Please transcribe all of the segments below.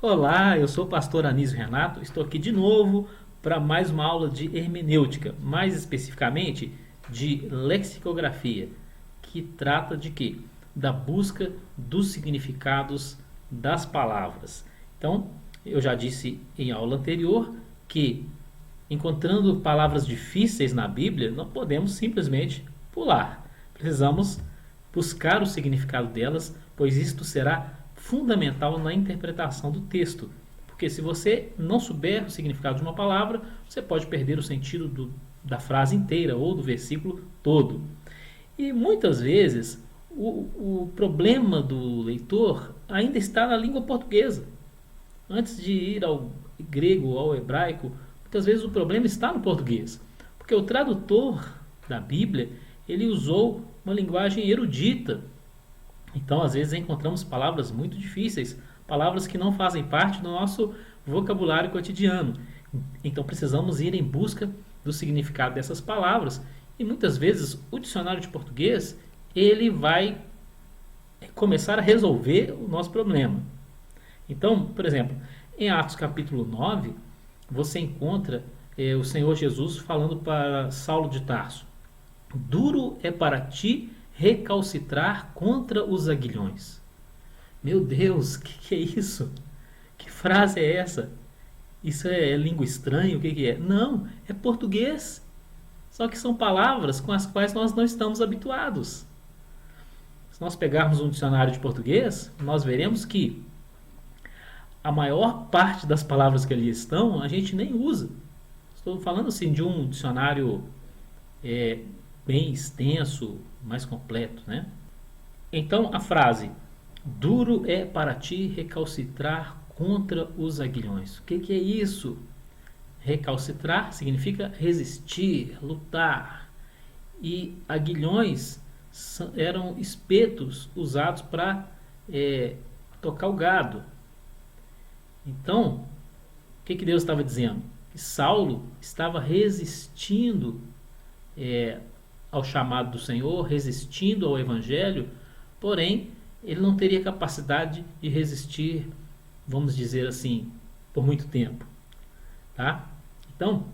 Olá, eu sou o pastor Anísio Renato, estou aqui de novo para mais uma aula de hermenêutica, mais especificamente de lexicografia, que trata de quê? Da busca dos significados das palavras. Então, eu já disse em aula anterior que encontrando palavras difíceis na Bíblia, não podemos simplesmente pular. Precisamos buscar o significado delas, pois isto será fundamental na interpretação do texto. Porque se você não souber o significado de uma palavra, você pode perder o sentido da frase inteira ou do versículo todo. E muitas vezes o problema do leitor ainda está na língua portuguesa. Antes de ir ao grego ou ao hebraico, muitas vezes o problema está no português. Porque o tradutor da Bíblia, ele usou uma linguagem erudita. Então, às vezes, encontramos palavras muito difíceis, palavras que não fazem parte do nosso vocabulário cotidiano. Então, precisamos ir em busca do significado dessas palavras. E muitas vezes o dicionário de português, ele vai começar a resolver o nosso problema. Então, por exemplo, em Atos capítulo 9, você encontra o Senhor Jesus falando para Saulo de Tarso: duro é para ti recalcitrar contra os aguilhões. Meu Deus, que é isso? Que frase é essa? Isso é língua estranha? O que é? Não, é português. Só que são palavras com as quais nós não estamos habituados. Se nós pegarmos um dicionário de português, nós veremos que a maior parte das palavras que ali estão, a gente nem usa. Estou falando assim de um dicionário bem extenso, mais completo, né? Então a frase duro é para ti recalcitrar contra os aguilhões. O que é isso? Recalcitrar significa resistir, lutar. E aguilhões eram espetos usados para tocar o gado. Então, o que Deus estava dizendo? Que Saulo estava resistindo ao chamado do Senhor, resistindo ao Evangelho, porém, ele não teria capacidade de resistir, vamos dizer assim, por muito tempo. Tá? Então,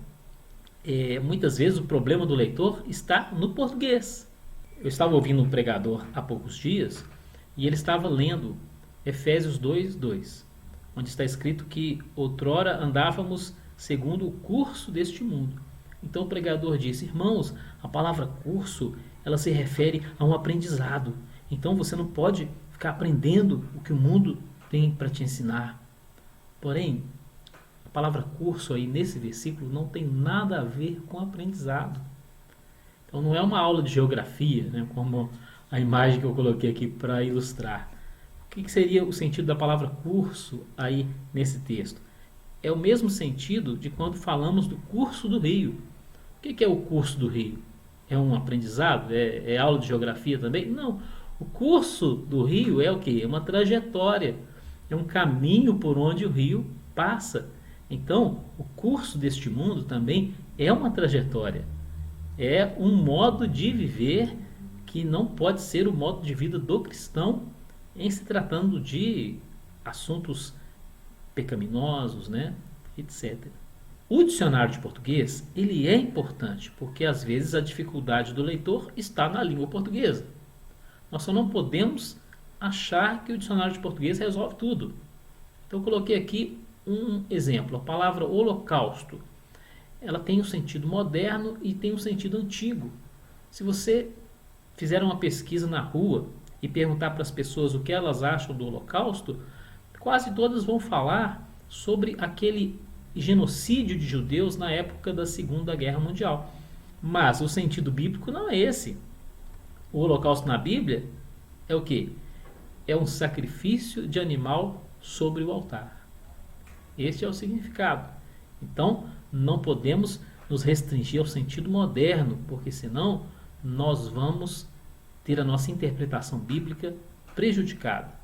muitas vezes o problema do leitor está no português. Eu estava ouvindo um pregador há poucos dias e ele estava lendo Efésios 2:2, onde está escrito que outrora andávamos segundo o curso deste mundo. Então o pregador disse: irmãos, a palavra curso, ela se refere a um aprendizado. Então você não pode ficar aprendendo o que o mundo tem para te ensinar. Porém, a palavra curso aí nesse versículo não tem nada a ver com aprendizado. Então não é uma aula de geografia, né, como a imagem que eu coloquei aqui para ilustrar. O que seria o sentido da palavra curso aí nesse texto? É o mesmo sentido de quando falamos do curso do rio. O que é o curso do rio? É um aprendizado? É aula de geografia também? Não. O curso do rio é o quê? É uma trajetória. É um caminho por onde o rio passa. Então, o curso deste mundo também é uma trajetória. É um modo de viver que não pode ser o modo de vida do cristão em se tratando de assuntos pecaminosos, né, etc. O dicionário de português, ele é importante, porque às vezes a dificuldade do leitor está na língua portuguesa. Nós só não podemos achar que o dicionário de português resolve tudo. Então eu coloquei aqui um exemplo, a palavra holocausto. Ela tem um sentido moderno e tem um sentido antigo. Se você fizer uma pesquisa na rua e perguntar para as pessoas o que elas acham do Holocausto, quase todas vão falar sobre aquele genocídio de judeus na época da Segunda Guerra Mundial. Mas o sentido bíblico não é esse. O Holocausto na Bíblia é o quê? É um sacrifício de animal sobre o altar. Este é o significado. Então, não podemos nos restringir ao sentido moderno, porque senão nós vamos ter a nossa interpretação bíblica prejudicada.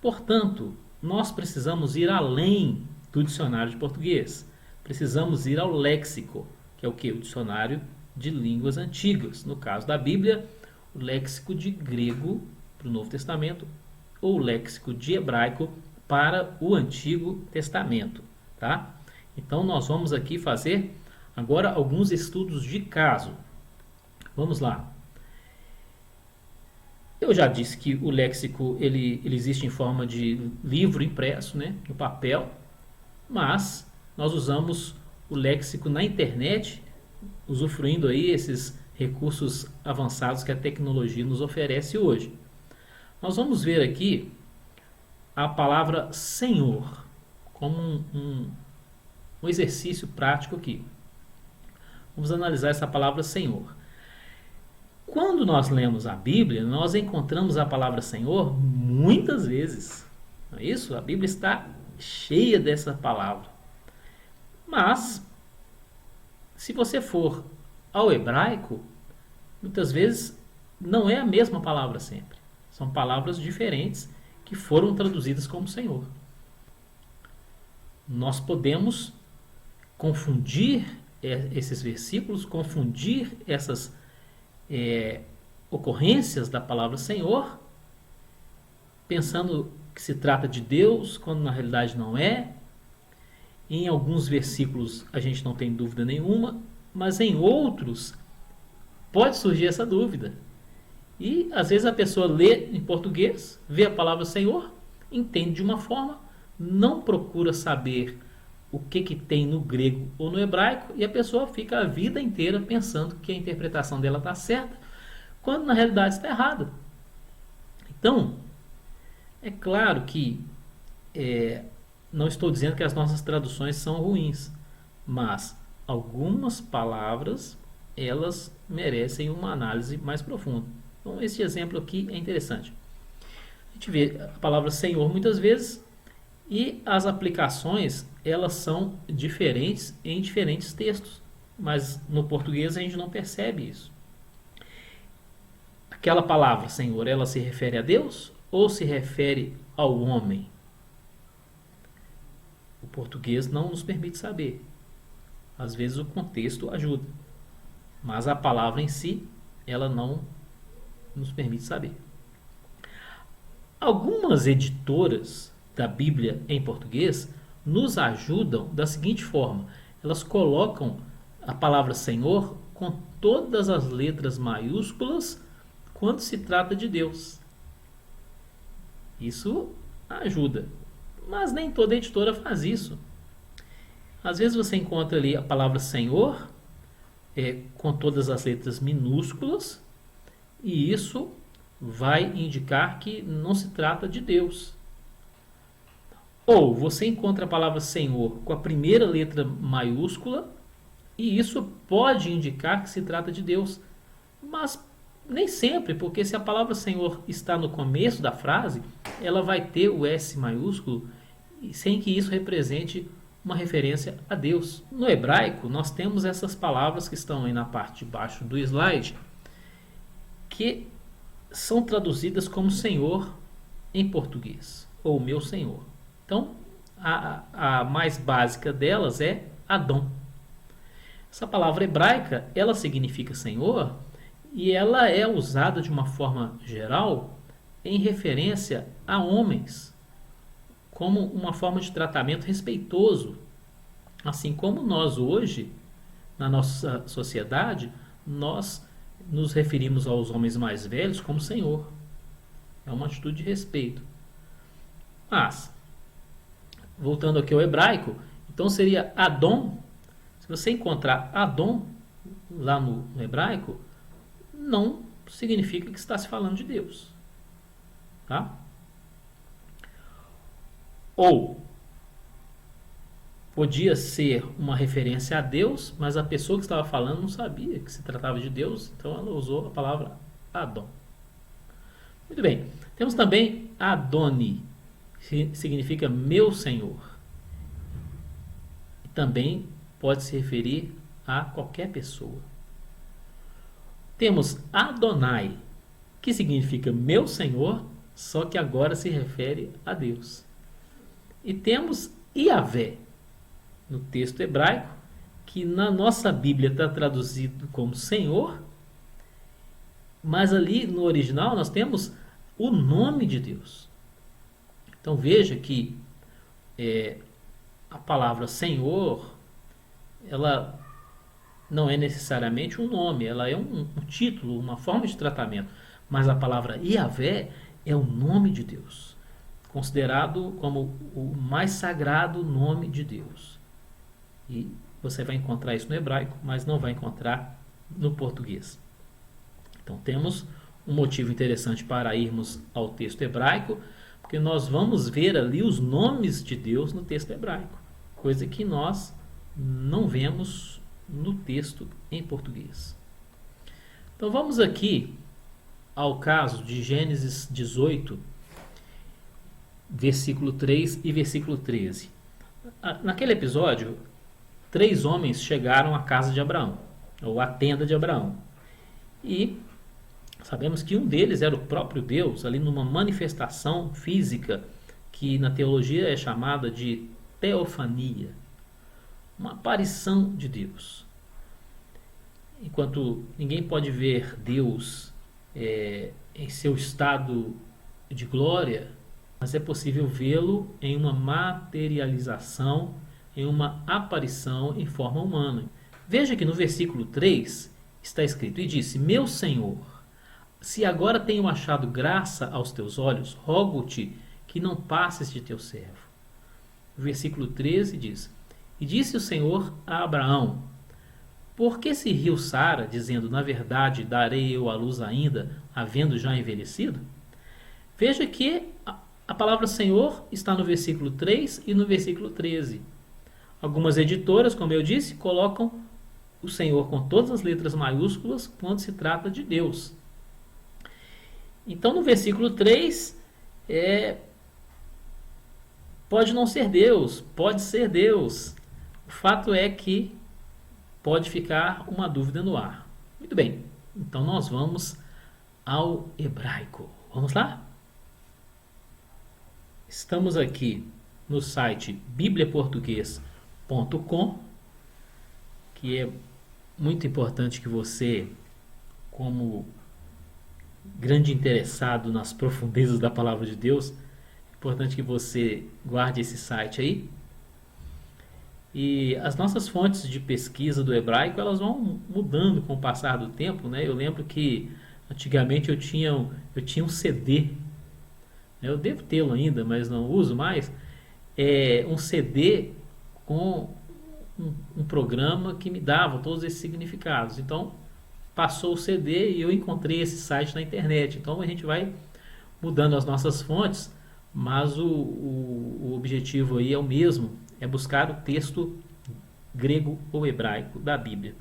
Portanto, nós precisamos ir além do dicionário de português. Precisamos ir ao léxico, que é o que? O dicionário de línguas antigas. No caso da Bíblia, o léxico de grego para o Novo Testamento ou o léxico de hebraico para o Antigo Testamento, tá? Então nós vamos aqui fazer agora alguns estudos de caso. Vamos lá. Eu já disse que o léxico ele existe em forma de livro impresso, né, no papel, mas nós usamos o léxico na internet, usufruindo aí esses recursos avançados que a tecnologia nos oferece hoje. Nós vamos ver aqui a palavra Senhor como um exercício prático aqui. Vamos analisar essa palavra Senhor. Quando nós lemos a Bíblia, nós encontramos a palavra Senhor muitas vezes. Não é isso? A Bíblia está cheia dessa palavra. Mas, se você for ao hebraico, muitas vezes não é a mesma palavra sempre. São palavras diferentes que foram traduzidas como Senhor. Nós podemos confundir esses versículos, confundir essas ocorrências da palavra Senhor, pensando que se trata de Deus, quando na realidade não é. Em alguns versículos a gente não tem dúvida nenhuma, mas em outros pode surgir essa dúvida. E às vezes a pessoa lê em português, vê a palavra Senhor, entende de uma forma, não procura saber o que tem no grego ou no hebraico, e a pessoa fica a vida inteira pensando que a interpretação dela está certa, quando na realidade está errada. Então, é claro que não estou dizendo que as nossas traduções são ruins, mas algumas palavras elas merecem uma análise mais profunda. Então, esse exemplo aqui é interessante. A gente vê a palavra Senhor muitas vezes e as aplicações elas são diferentes em diferentes textos, mas no português a gente não percebe isso. Aquela palavra Senhor, ela se refere a Deus ou se refere ao homem? O português não nos permite saber. Às vezes o contexto ajuda, mas a palavra em si, ela não nos permite saber. Algumas editoras da Bíblia em português nos ajudam da seguinte forma: elas colocam a palavra Senhor com todas as letras maiúsculas quando se trata de Deus. Isso ajuda, mas nem toda editora faz isso. Às vezes você encontra ali a palavra Senhor com todas as letras minúsculas, e isso vai indicar que não se trata de Deus. Ou você encontra a palavra Senhor com a primeira letra maiúscula, e isso pode indicar que se trata de Deus. Mas nem sempre, porque se a palavra Senhor está no começo da frase, ela vai ter o S maiúsculo, sem que isso represente uma referência a Deus. No hebraico, nós temos essas palavras que estão aí na parte de baixo do slide, que são traduzidas como Senhor em português, ou meu Senhor. Então, a mais básica delas é Adon. Essa palavra hebraica, ela significa Senhor, e ela é usada de uma forma geral em referência a homens, como uma forma de tratamento respeitoso. Assim como nós hoje, na nossa sociedade, nós nos referimos aos homens mais velhos como Senhor. É uma atitude de respeito. Mas, voltando aqui ao hebraico, então seria Adon. Se você encontrar Adon lá no hebraico, não significa que está se falando de Deus. Tá? Ou podia ser uma referência a Deus, mas a pessoa que estava falando não sabia que se tratava de Deus, então ela usou a palavra Adon. Muito bem. Temos também Adoni, que significa meu Senhor. E também pode se referir a qualquer pessoa. Temos Adonai, que significa meu Senhor, só que agora se refere a Deus. E temos Iavé, no texto hebraico, que na nossa Bíblia está traduzido como Senhor, mas ali no original nós temos o nome de Deus. Então veja que a palavra Senhor, ela não é necessariamente um nome, ela é um título, uma forma de tratamento. Mas a palavra Yahvé é o nome de Deus, considerado como o mais sagrado nome de Deus. E você vai encontrar isso no hebraico, mas não vai encontrar no português. Então temos um motivo interessante para irmos ao texto hebraico, porque nós vamos ver ali os nomes de Deus no texto hebraico, coisa que nós não vemos no texto em português. Então vamos aqui ao caso de Gênesis 18, versículo 3 e versículo 13. Naquele episódio, 3 homens chegaram à casa de Abraão, ou à tenda de Abraão. E sabemos que um deles era o próprio Deus, ali numa manifestação física, que na teologia é chamada de teofania, uma aparição de Deus. Enquanto ninguém pode ver Deus em seu estado de glória, mas é possível vê-lo em uma materialização, em uma aparição em forma humana. Veja que no versículo 3 está escrito: E disse, meu Senhor, se agora tenho achado graça aos teus olhos, rogo-te que não passes de teu servo. O versículo 13 diz: E disse o Senhor a Abraão: Por que se riu Sara, dizendo, na verdade, darei eu à luz ainda, havendo já envelhecido? Veja que a palavra Senhor está no versículo 3 e no versículo 13. Algumas editoras, como eu disse, colocam o Senhor com todas as letras maiúsculas quando se trata de Deus. Então, no versículo 3, pode não ser Deus, pode ser Deus. O fato é que pode ficar uma dúvida no ar. Muito bem, então nós vamos ao hebraico. Vamos lá? Estamos aqui no site bibliaportuguês.com, que é muito importante que você, como grande interessado nas profundezas da palavra de Deus, é importante que você guarde esse site aí. E as nossas fontes de pesquisa do hebraico, elas vão mudando com o passar do tempo, né? Eu lembro que antigamente eu tinha um CD, eu devo tê-lo ainda, mas não uso mais, um CD com um programa que me dava todos esses significados. Então, passou o CD e eu encontrei esse site na internet. Então, a gente vai mudando as nossas fontes, mas o objetivo aí é o mesmo, é buscar o texto grego ou hebraico da Bíblia.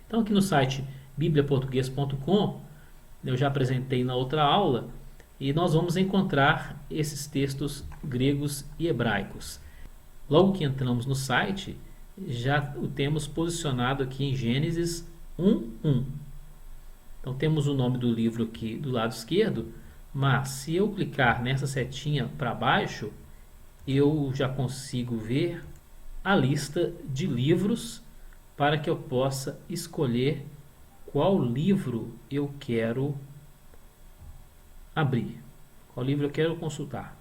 Então, aqui no site bibliaportuguês.com, eu já apresentei na outra aula, e nós vamos encontrar esses textos gregos e hebraicos. Logo que entramos no site, já o temos posicionado aqui em Gênesis 1:1. Então temos o nome do livro aqui do lado esquerdo, mas se eu clicar nessa setinha para baixo, eu já consigo ver a lista de livros para que eu possa escolher qual livro eu quero abrir, qual livro eu quero consultar.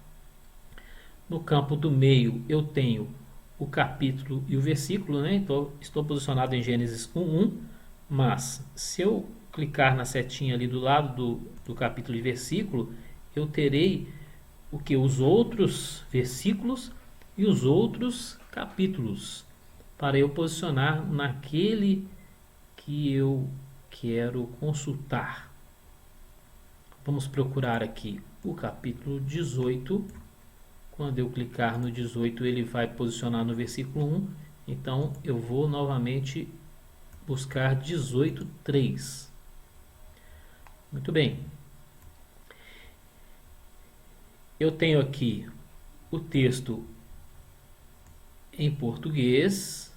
No campo do meio eu tenho o capítulo e o versículo, né? Então estou posicionado em Gênesis 1:1, mas se eu clicar na setinha ali do lado do capítulo e versículo, eu terei os outros versículos e os outros capítulos para eu posicionar naquele que eu quero consultar. Vamos procurar aqui o capítulo 18. Quando eu clicar no 18, ele vai posicionar no versículo 1. Então, eu vou novamente buscar 18:3. Muito bem. Eu tenho aqui o texto em português,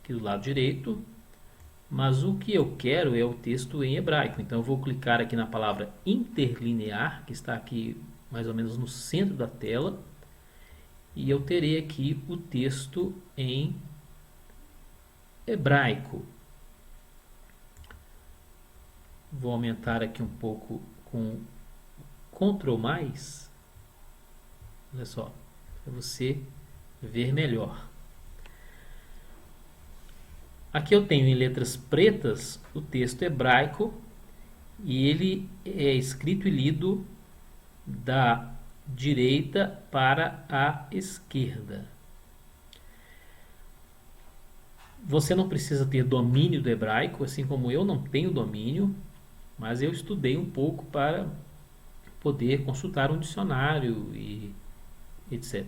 aqui do lado direito, mas o que eu quero é o texto em hebraico. Então eu vou clicar aqui na palavra interlinear, que está aqui mais ou menos no centro da tela, e eu terei aqui o texto em hebraico. Vou aumentar aqui um pouco com Ctrl+, Olha só, para você ver melhor. Aqui eu tenho em letras pretas o texto hebraico e ele é escrito e lido da direita para a esquerda. Você não precisa ter domínio do hebraico, assim como eu não tenho domínio, mas eu estudei um pouco para poder consultar um dicionário e etc.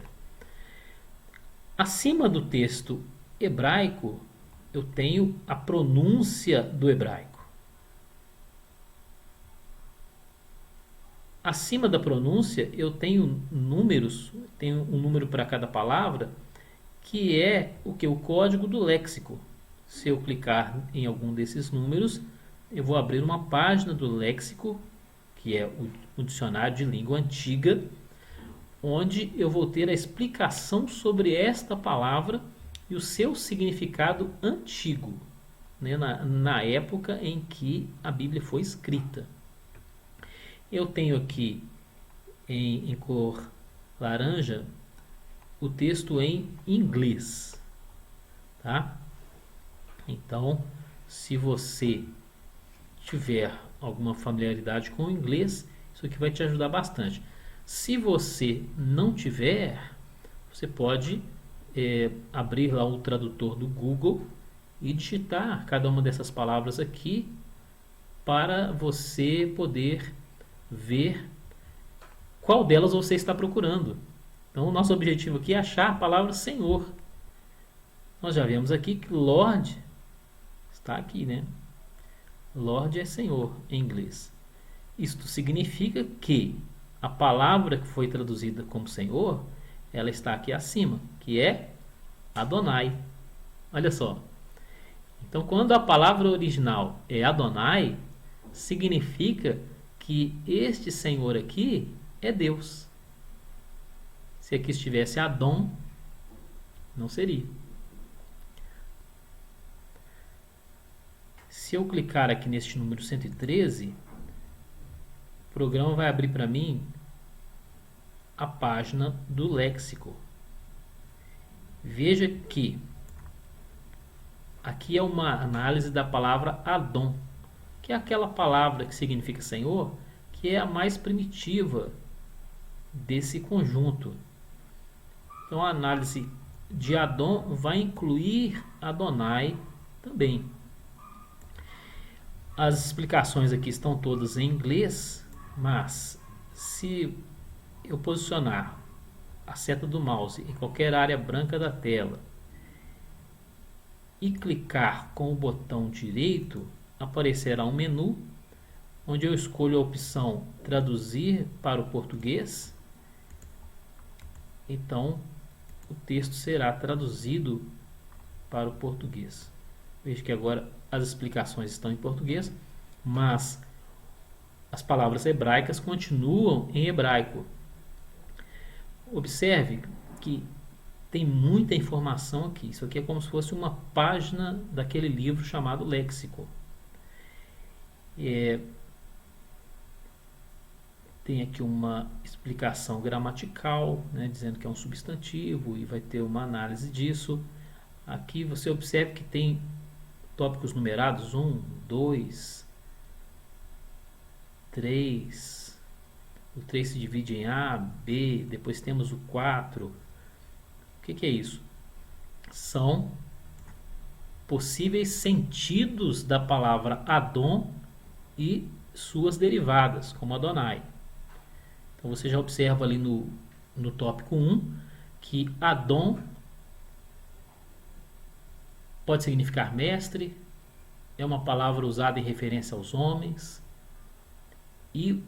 Acima do texto hebraico, eu tenho a pronúncia do hebraico. Acima da pronúncia, eu tenho números, tenho um número para cada palavra, que é o que? O código do léxico. Se eu clicar em algum desses números, eu vou abrir uma página do léxico, que é o dicionário de língua antiga, onde eu vou ter a explicação sobre esta palavra e o seu significado antigo, né, na época em que a Bíblia foi escrita. Eu tenho aqui em cor laranja o texto em inglês, tá? Então, se você tiver alguma familiaridade com o inglês, isso aqui vai te ajudar bastante. Se você não tiver, você pode abrir lá o tradutor do Google e digitar cada uma dessas palavras aqui para você poder ver qual delas você está procurando. Então, o nosso objetivo aqui é achar a palavra Senhor. Nós já vemos aqui que Lord está aqui, né? Lord é Senhor em inglês. Isto significa que a palavra que foi traduzida como Senhor, ela está aqui acima, que é Adonai. Olha só. Então, quando a palavra original é Adonai, significa que este Senhor aqui é Deus. Se aqui estivesse Adon, não seria. Se eu clicar aqui neste número 113, o programa vai abrir para mim a página do léxico. Veja que aqui é uma análise da palavra Adon, que é aquela palavra que significa Senhor, que é a mais primitiva desse conjunto. Então a análise de Adon vai incluir Adonai também. As explicações aqui estão todas em inglês, mas se eu posicionar a seta do mouse em qualquer área branca da tela e clicar com o botão direito, aparecerá um menu onde eu escolho a opção traduzir para o português. Então o texto será traduzido para o português. Veja que agora as explicações estão em português, mas as palavras hebraicas continuam em hebraico. Observe que tem muita informação aqui. Isso aqui é como se fosse uma página daquele livro chamado Léxico. Tem aqui uma explicação gramatical, né, dizendo que é um substantivo e vai ter uma análise disso. Aqui você observa que tem tópicos numerados 1, 2, 3. O 3 se divide em A, B, depois temos o 4. O que é isso? São possíveis sentidos da palavra Adon e suas derivadas, como Adonai. Então você já observa ali no tópico 1 que Adon pode significar mestre, é uma palavra usada em referência aos homens, e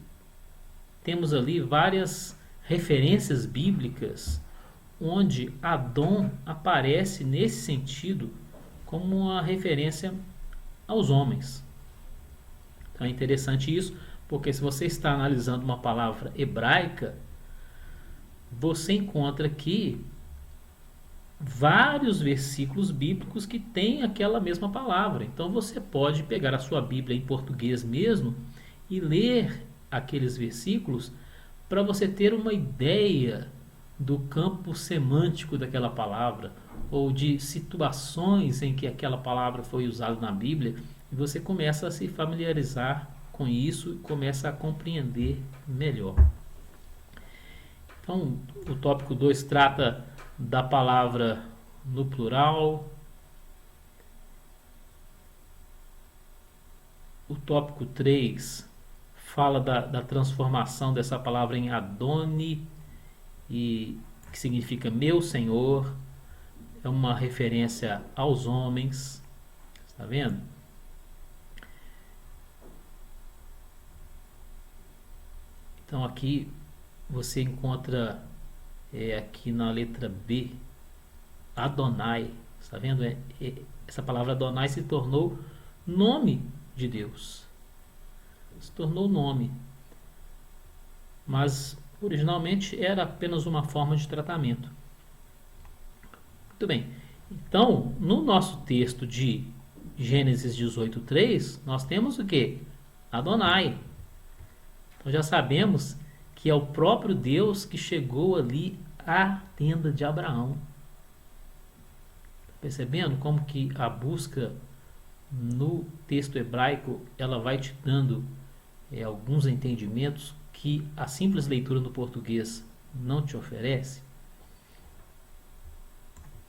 temos ali várias referências bíblicas onde Adon aparece nesse sentido como uma referência aos homens. Então é interessante isso, porque se você está analisando uma palavra hebraica, você encontra aqui vários versículos bíblicos que têm aquela mesma palavra. Então você pode pegar a sua Bíblia em português mesmo e ler aqueles versículos para você ter uma ideia do campo semântico daquela palavra, ou de situações em que aquela palavra foi usada na Bíblia, e você começa a se familiarizar com isso e começa a compreender melhor. Então, o tópico 2 trata da palavra no plural. O tópico 3 fala da transformação dessa palavra em Adoni, e que significa meu Senhor. É uma referência aos homens. Está vendo? Então aqui você encontra aqui na letra B, Adonai. Está vendo? Essa palavra Adonai se tornou nome de Deus. Se tornou nome. Mas originalmente era apenas uma forma de tratamento. Muito bem. Então, no nosso texto de Gênesis 18:3, nós temos o que? Adonai. Então já sabemos que é o próprio Deus que chegou ali à tenda de Abraão. Tá percebendo como que a busca no texto hebraico ela vai te dando alguns entendimentos que a simples leitura no português não te oferece?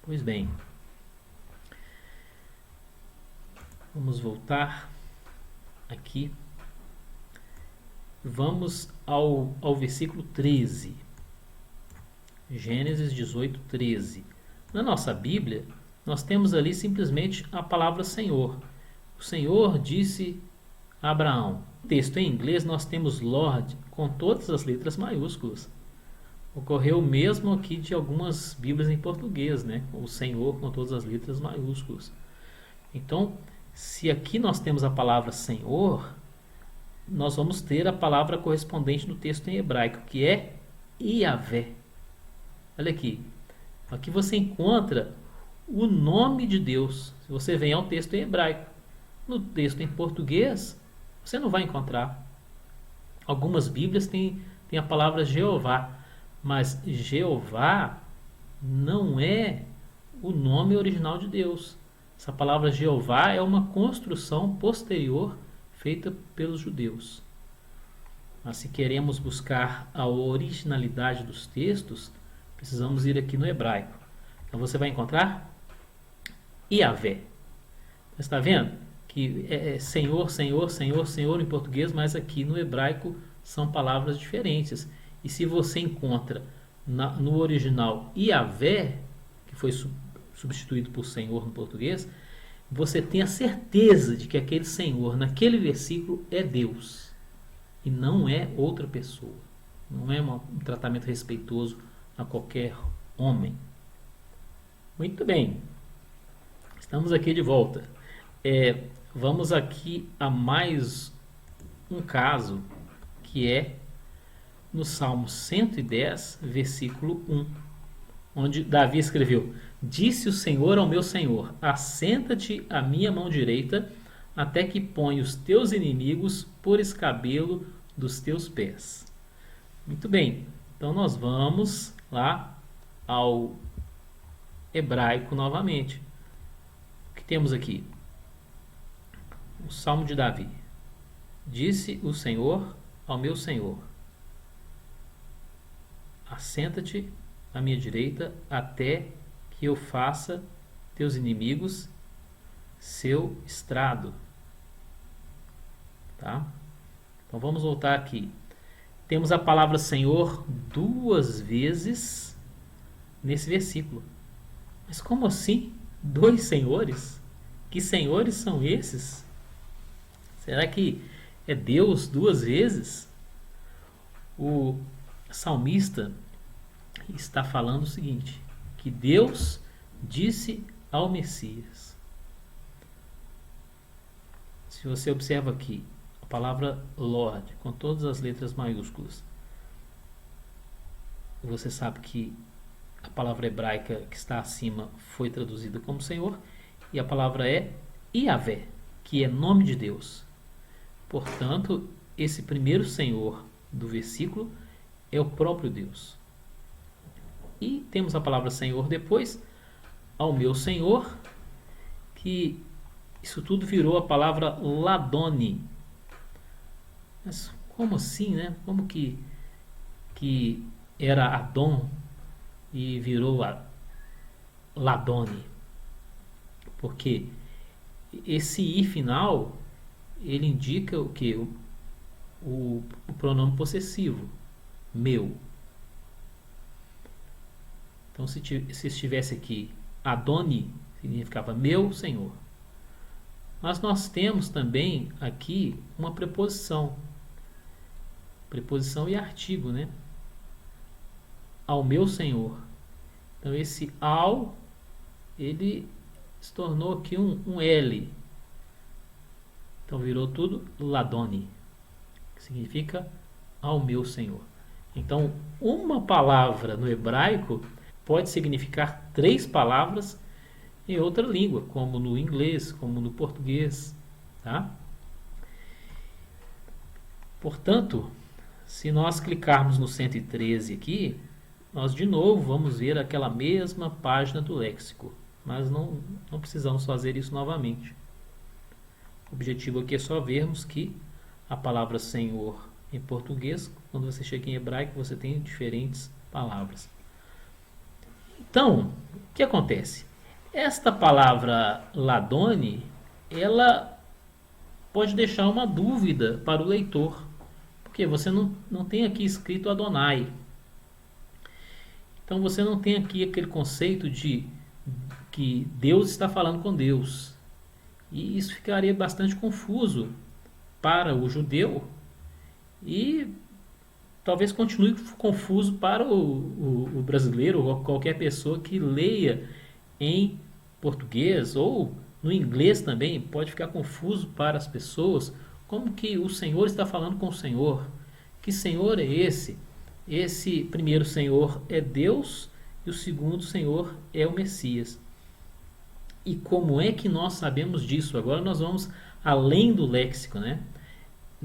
Pois bem, vamos voltar aqui. Vamos ao versículo 13. Gênesis 18:13. Na nossa Bíblia, nós temos ali simplesmente a palavra Senhor. O Senhor disse a Abraão. No texto em inglês nós temos Lord com todas as letras maiúsculas. Ocorreu o mesmo aqui de algumas Bíblias em português, né? O Senhor com todas as letras maiúsculas. Então, se aqui nós temos a palavra Senhor, nós vamos ter a palavra correspondente no texto em hebraico, que é Iavé. Olha aqui. Aqui você encontra o nome de Deus. Se você vem ao texto em hebraico. No texto em português, você não vai encontrar. Algumas Bíblias têm a palavra Jeová, mas Jeová não é o nome original de Deus. Essa palavra Jeová é uma construção posterior feita pelos judeus. Mas se queremos buscar a originalidade dos textos, precisamos ir aqui no hebraico. Então você vai encontrar Iavé. Você está vendo que é Senhor, Senhor, Senhor, Senhor em português, mas aqui no hebraico são palavras diferentes. E se você encontra no original Iavé, que foi substituído por Senhor no português, você tem a certeza de que aquele Senhor, naquele versículo, é Deus. E não é outra pessoa. Não é um tratamento respeitoso a qualquer homem. Muito bem. Estamos aqui de volta. Vamos aqui a mais um caso, que é no Salmo 110, versículo 1, onde Davi escreveu: Disse o Senhor ao meu Senhor, assenta-te à minha mão direita, até que ponha os teus inimigos por escabelo dos teus pés. Muito bem, então nós vamos lá ao hebraico novamente. O que temos aqui? O Salmo de Davi. Disse o Senhor ao meu Senhor: assenta-te à minha direita, até que eu faça teus inimigos seu estrado. Tá? Então vamos voltar aqui. Temos a palavra Senhor duas vezes nesse versículo. Mas como assim? Dois senhores? Que senhores são esses? Será que é Deus duas vezes? O salmista está falando o seguinte: que Deus disse ao Messias. Se você observa aqui a palavra Lord com todas as letras maiúsculas, você sabe que a palavra hebraica que está acima foi traduzida como Senhor, e a palavra é Iavé, que é nome de Deus. Portanto, esse primeiro Senhor do versículo é o próprio Deus. E temos a palavra Senhor depois, ao meu Senhor, que isso tudo virou a palavra Ladone. Mas como assim, né? Como que era Adon e virou a Ladone? Porque esse i final, ele indica o que? O pronome possessivo, meu. Então, se estivesse aqui Adoni, significava meu Senhor. Mas nós temos também aqui uma preposição e artigo, né? Ao meu Senhor. Então, esse ao, ele se tornou aqui um L. Então, virou tudo Ladoni, que significa ao meu Senhor. Então, uma palavra no hebraico pode significar 3 palavras em outra língua, como no inglês, como no português, tá? Portanto, se nós clicarmos no 113 aqui, nós de novo vamos ver aquela mesma página do léxico, mas não precisamos fazer isso novamente. O objetivo aqui é só vermos que a palavra Senhor em português, quando você chega em hebraico, você tem diferentes palavras. Então, o que acontece? Esta palavra Ladone, ela pode deixar uma dúvida para o leitor, porque você não tem aqui escrito Adonai. Então você não tem aqui aquele conceito de que Deus está falando com Deus. E isso ficaria bastante confuso para o judeu e talvez continue confuso para o brasileiro ou qualquer pessoa que leia em português ou no inglês também. Pode ficar confuso para as pessoas como que o Senhor está falando com o Senhor. Que Senhor é esse? Esse primeiro Senhor é Deus e o segundo Senhor é o Messias. E como é que nós sabemos disso? Agora nós vamos além do léxico, né?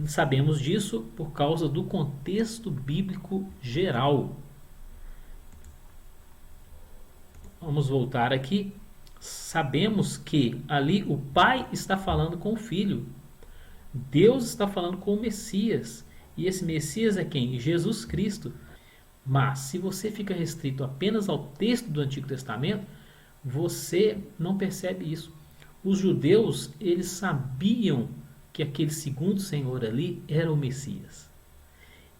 Sabemos disso por causa do contexto bíblico geral. Vamos voltar aqui. Sabemos que ali o Pai está falando com o Filho. Deus está falando com o Messias. E esse Messias é quem? Jesus Cristo. Mas se você fica restrito apenas ao texto do Antigo Testamento, você não percebe isso. Os judeus, eles sabiam que aquele segundo Senhor ali era o Messias.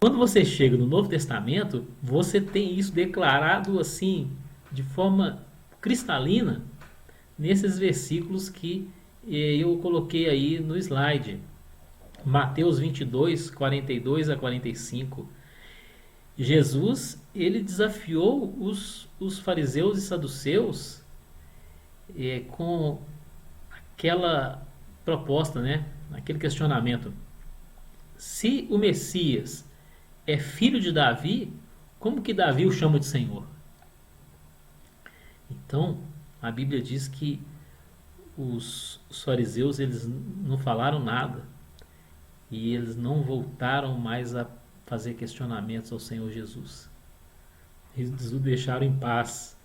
Quando você chega no Novo Testamento, você tem isso declarado assim, de forma cristalina, nesses versículos que eu coloquei aí no slide. Mateus 22, 42 a 45. Jesus, ele desafiou os fariseus e saduceus com aquela proposta, né? Aquele questionamento. Se o Messias é filho de Davi, como que Davi o chama de Senhor? Então, a Bíblia diz que os fariseus, eles não falaram nada e eles não voltaram mais a fazer questionamentos ao Senhor Jesus. Eles o deixaram em paz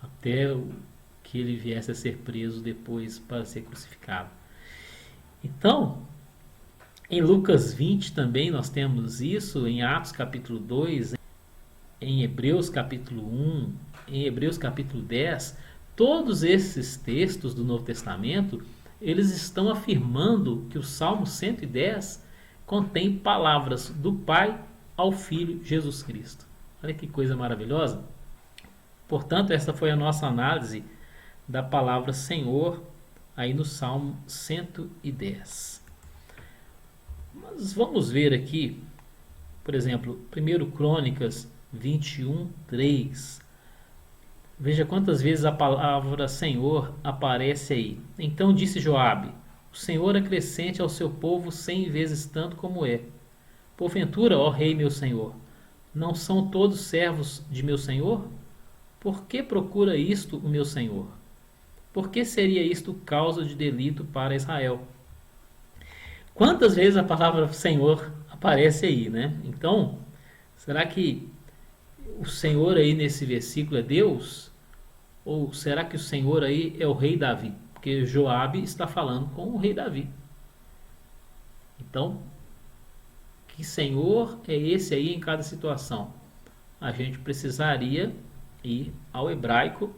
até que ele viesse a ser preso depois para ser crucificado. Então, em Lucas 20 também nós temos isso, em Atos capítulo 2, em Hebreus capítulo 1, em Hebreus capítulo 10, todos esses textos do Novo Testamento, eles estão afirmando que o Salmo 110 contém palavras do Pai ao Filho Jesus Cristo. Olha que coisa maravilhosa. Portanto, essa foi a nossa análise da palavra Senhor aí no Salmo 110. Mas vamos ver aqui, por exemplo, 1 Crônicas 21, 3. Veja quantas vezes a palavra Senhor aparece aí. Então disse Joabe: o Senhor acrescente ao seu povo 100 vezes tanto como é. Porventura, ó rei meu senhor, não são todos servos de meu senhor? Por que procura isto o meu senhor? Por que seria isto causa de delito para Israel? Quantas vezes a palavra Senhor aparece aí, né? Então, será que o Senhor aí nesse versículo é Deus? Ou será que o Senhor aí é o rei Davi? Porque Joabe está falando com o rei Davi. Então, que Senhor é esse aí em cada situação? A gente precisaria ir ao hebraico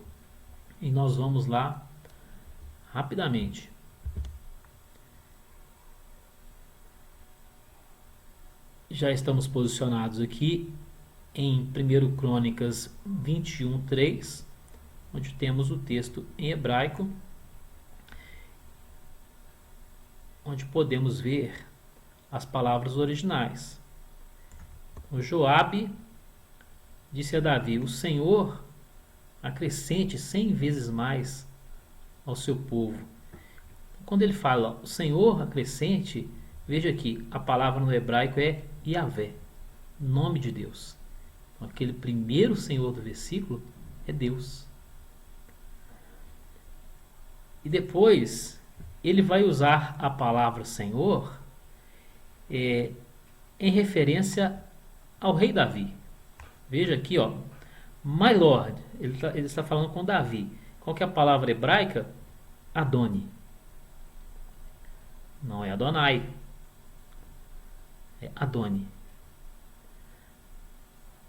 e nós vamos lá rapidamente. Já estamos posicionados aqui em 1 Crônicas 21:3, onde temos o texto em hebraico, onde podemos ver as palavras originais. O Joabe disse a Davi: o Senhor acrescente 100 vezes mais ao seu povo. Quando ele fala o Senhor acrescente, veja aqui, a palavra no hebraico é Yahvé, nome de Deus. Então, aquele primeiro Senhor do versículo é Deus. E depois ele vai usar a palavra Senhor em referência ao rei Davi. Veja aqui, ó, My Lord, ele está falando com Davi. Qual que é a palavra hebraica? Adoni. Não é Adonai, é Adoni.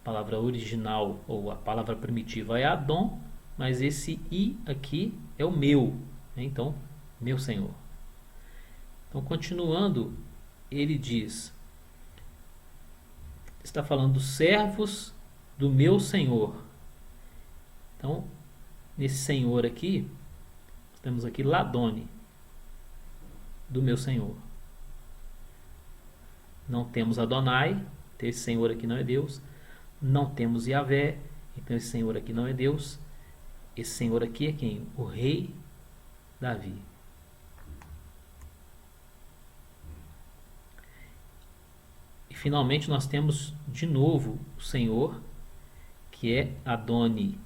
A palavra original ou a palavra primitiva é Adon, mas esse I aqui é o meu, né? Então, meu Senhor. Então, continuando, ele diz, está falando dos servos do meu Senhor. Então, nesse Senhor aqui, temos aqui Ladone, do meu Senhor. Não temos Adonai, então esse Senhor aqui não é Deus. Não temos Yahvé, então esse Senhor aqui não é Deus. Esse Senhor aqui é quem? O rei Davi. E finalmente nós temos de novo o Senhor, que é Adoni.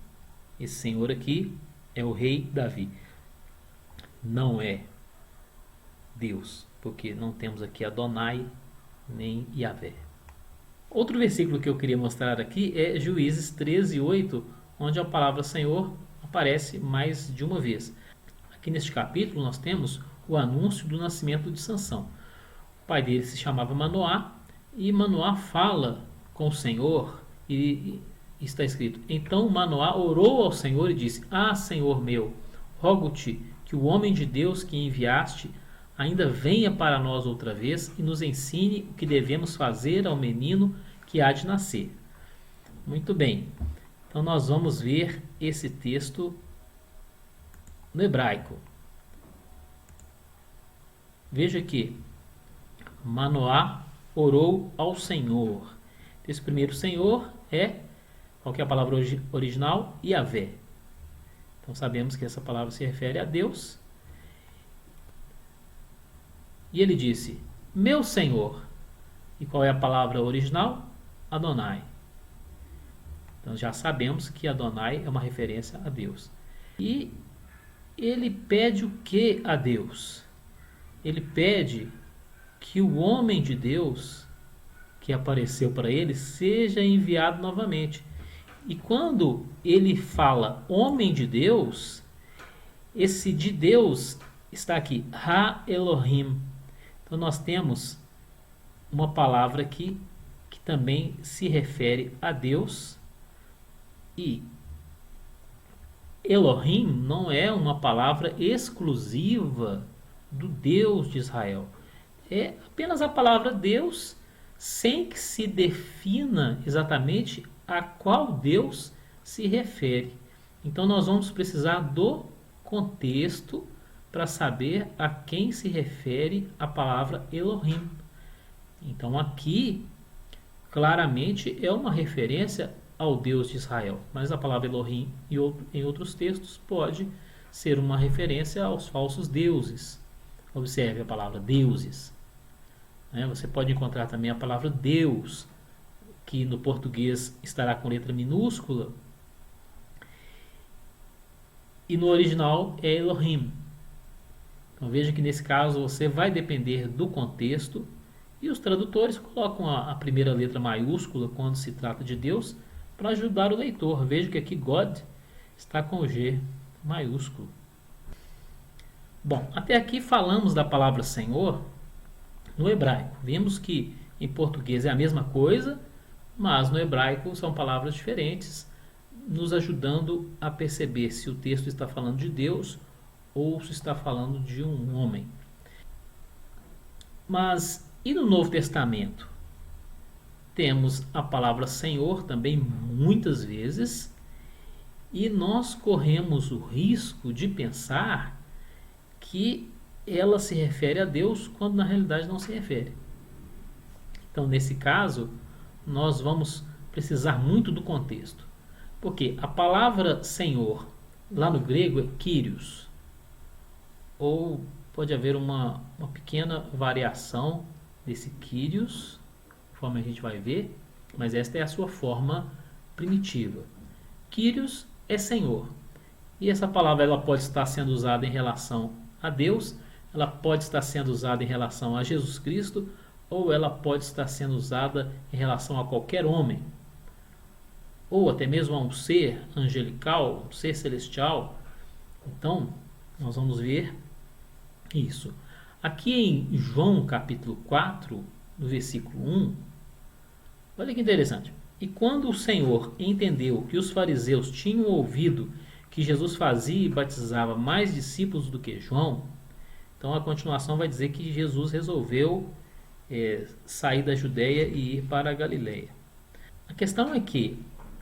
Esse Senhor aqui é o rei Davi. Não é Deus, porque não temos aqui Adonai nem Yahvé. Outro versículo que eu queria mostrar aqui é Juízes 13:8, onde a palavra Senhor aparece mais de uma vez. Aqui neste capítulo nós temos o anúncio do nascimento de Sansão. O pai dele se chamava Manoá, e Manoá fala com o Senhor, e está escrito: então Manoá orou ao Senhor e disse: ah, Senhor meu, rogo-te que o homem de Deus que enviaste ainda venha para nós outra vez e nos ensine o que devemos fazer ao menino que há de nascer. Muito bem, então nós vamos ver esse texto no hebraico. Veja aqui, Manoá orou ao Senhor. Esse primeiro Senhor é, qual que é a palavra original? Yahvé. Então sabemos que essa palavra se refere a Deus. E ele disse: meu Senhor. E qual é a palavra original? Adonai. Então já sabemos que Adonai é uma referência a Deus. E ele pede o que a Deus? Ele pede que o homem de Deus que apareceu para ele seja enviado novamente. E quando ele fala homem de Deus, esse de Deus está aqui, Ha Elohim. Então nós temos uma palavra aqui que também se refere a Deus, e Elohim não é uma palavra exclusiva do Deus de Israel. É apenas a palavra Deus, sem que se defina exatamente a qual Deus se refere. Então nós vamos precisar do contexto para saber a quem se refere a palavra Elohim. Então aqui claramente é uma referência ao Deus de Israel, mas a palavra Elohim em outros textos pode ser uma referência aos falsos deuses. Observe a palavra deuses. Você pode encontrar também a palavra Deus, que no português estará com letra minúscula, e no original é Elohim. Então veja que nesse caso você vai depender do contexto, e os tradutores colocam a primeira letra maiúscula quando se trata de Deus, para ajudar o leitor. Veja que aqui God está com o G maiúsculo. Bom, até aqui falamos da palavra Senhor no hebraico. Vimos que em português é a mesma coisa, mas no hebraico são palavras diferentes, nos ajudando a perceber se o texto está falando de Deus ou se está falando de um homem. Mas e no Novo Testamento? Temos a palavra Senhor também muitas vezes, e nós corremos o risco de pensar que ela se refere a Deus quando na realidade não se refere. Então, nesse caso, nós vamos precisar muito do contexto. Porque a palavra Senhor, lá no grego, é Kyrios. Ou pode haver uma pequena variação desse Kyrios, conforme a gente vai ver, mas esta é a sua forma primitiva. Kyrios é Senhor. E essa palavra ela pode estar sendo usada em relação a Deus, ela pode estar sendo usada em relação a Jesus Cristo, ou ela pode estar sendo usada em relação a qualquer homem, ou até mesmo a um ser angelical, um ser celestial. Então, nós vamos ver isso. Aqui em João capítulo 4, no versículo 1, olha que interessante. E quando o Senhor entendeu que os fariseus tinham ouvido que Jesus fazia e batizava mais discípulos do que João, então a continuação vai dizer que Jesus resolveu sair da Judéia e ir para a Galileia. A questão é que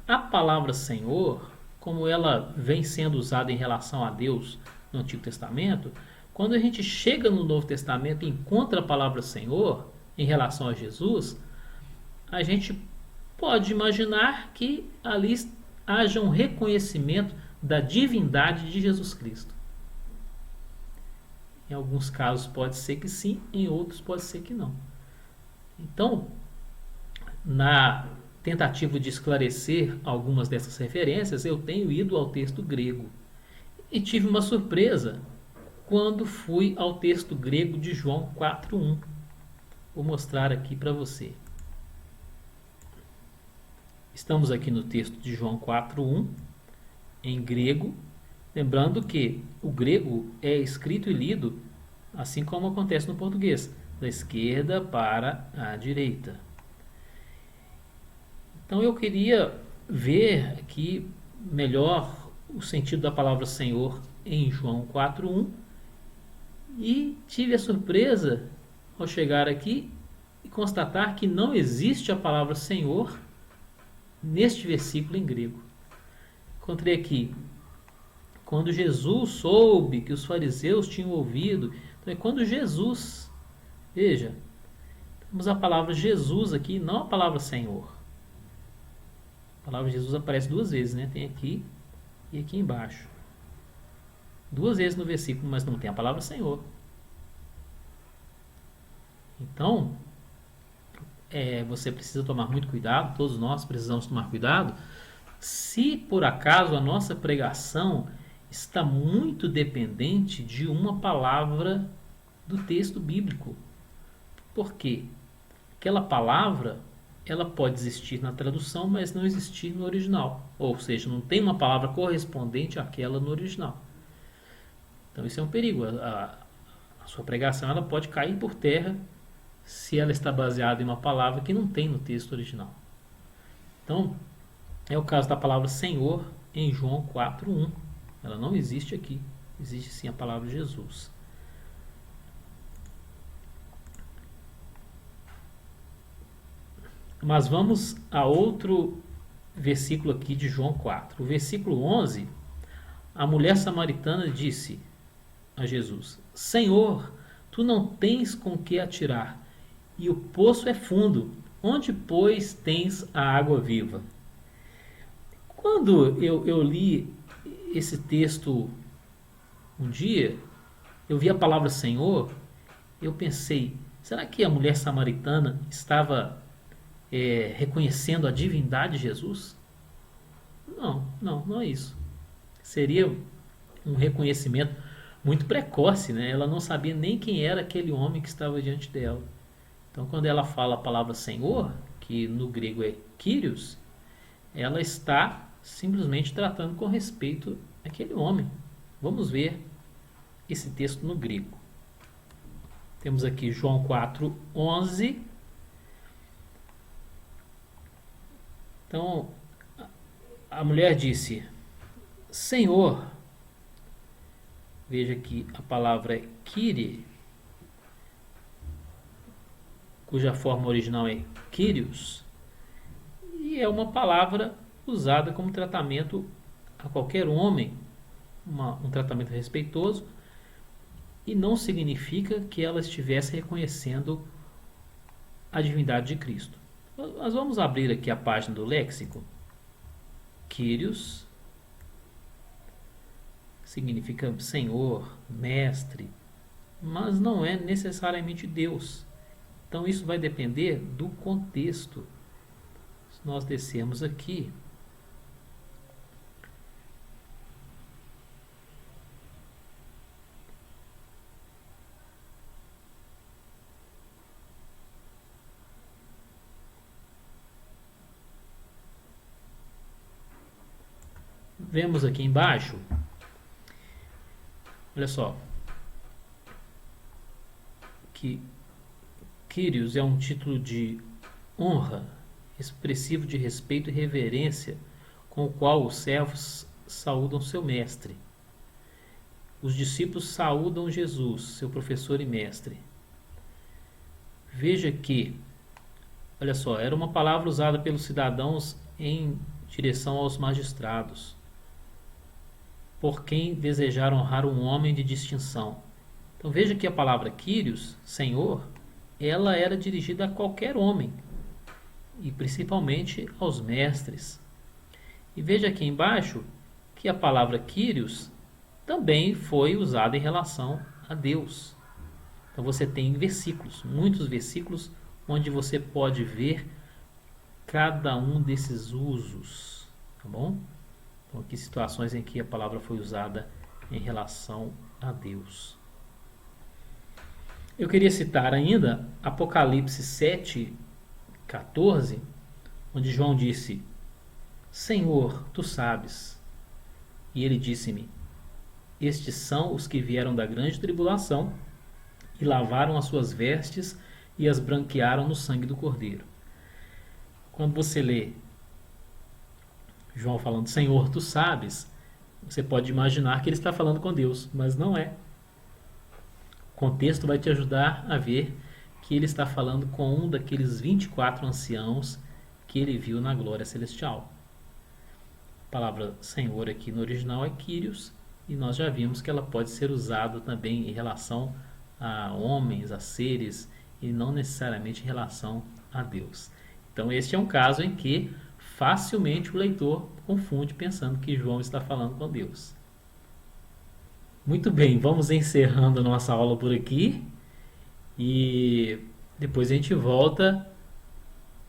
a palavra Senhor, como ela vem sendo usada em relação a Deus no Antigo Testamento, quando a gente chega no Novo Testamento e encontra a palavra Senhor em relação a Jesus, a gente pode imaginar que ali haja um reconhecimento da divindade de Jesus Cristo. Em alguns casos pode ser que sim, em outros pode ser que não. Então, na tentativa de esclarecer algumas dessas referências, eu tenho ido ao texto grego. E tive uma surpresa quando fui ao texto grego de João 4:1. Vou mostrar aqui para você. Estamos aqui no texto de João 4:1, em grego. Lembrando que o grego é escrito e lido assim como acontece no português, da esquerda para a direita. Então eu queria ver aqui melhor o sentido da palavra Senhor em João 4:1 e tive a surpresa ao chegar aqui e constatar que não existe a palavra Senhor neste versículo em grego. Encontrei aqui: quando Jesus soube que os fariseus tinham ouvido. Então é quando Jesus, veja, temos a palavra Jesus aqui, não a palavra Senhor. A palavra Jesus aparece duas vezes, né? Tem aqui e aqui embaixo. Duas vezes no versículo, mas não tem a palavra Senhor. Então, você precisa tomar muito cuidado, todos nós precisamos tomar cuidado, se por acaso a nossa pregação está muito dependente de uma palavra do texto bíblico. Por quê? Aquela palavra, ela pode existir na tradução, mas não existir no original. Ou seja, não tem uma palavra correspondente àquela no original. Então isso é um perigo. A sua pregação ela pode cair por terra se ela está baseada em uma palavra que não tem no texto original. Então, é o caso da palavra Senhor em João 4:1. Ela não existe aqui. Existe sim a palavra Jesus. Mas vamos a outro versículo aqui de João 4. O versículo 11, a mulher samaritana disse a Jesus: Senhor, tu não tens com que atirar, e o poço é fundo. Onde, pois, tens a água viva? Quando eu li esse texto um dia, eu vi a palavra Senhor, eu pensei, será que a mulher samaritana estava reconhecendo a divindade de Jesus? Não é isso. Seria um reconhecimento muito precoce, né? Ela não sabia nem quem era aquele homem que estava diante dela. Então, quando ela fala a palavra Senhor, que no grego é Kyrios, ela está simplesmente tratando com respeito àquele homem. Vamos ver esse texto no grego. Temos aqui João 4:11. Então, a mulher disse: Senhor, veja que a palavra é Kyrie, cuja forma original é Kyrios, e é uma palavra usada como tratamento a qualquer homem, um tratamento respeitoso, e não significa que ela estivesse reconhecendo a divindade de Cristo. Nós vamos abrir aqui a página do léxico. Kyrios significa Senhor, Mestre, mas não é necessariamente Deus. Então isso vai depender do contexto. Se nós descermos aqui, vemos aqui embaixo, olha só, que Kyrios é um título de honra, expressivo de respeito e reverência, com o qual os servos saúdam seu mestre. Os discípulos saúdam Jesus, seu professor e mestre. Veja que, olha só, era uma palavra usada pelos cidadãos em direção aos magistrados, por quem desejaram honrar um homem de distinção. Então veja que a palavra Kyrios, Senhor, ela era dirigida a qualquer homem, e principalmente aos mestres. E veja aqui embaixo que a palavra Kyrios também foi usada em relação a Deus. Então você tem versículos, muitos versículos, onde você pode ver cada um desses usos, tá bom? Então aqui situações em que a palavra foi usada em relação a Deus. Eu queria citar ainda Apocalipse 7:14, onde João disse: Senhor, tu sabes. E ele disse-me: Estes são os que vieram da grande tribulação e lavaram as suas vestes e as branquearam no sangue do Cordeiro. Quando você lê João falando Senhor, tu sabes, você pode imaginar que ele está falando com Deus, mas não é. O contexto vai te ajudar a ver que ele está falando com um daqueles 24 anciãos que ele viu na glória celestial. A palavra Senhor aqui no original é Kyrios, e nós já vimos que ela pode ser usada também em relação a homens, a seres, e não necessariamente em relação a Deus. Então este é um caso em que facilmente o leitor confunde pensando que João está falando com Deus. Muito bem, vamos encerrando a nossa aula por aqui e depois a gente volta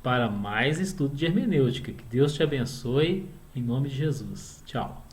para mais estudo de hermenêutica. Que Deus te abençoe em nome de Jesus. Tchau.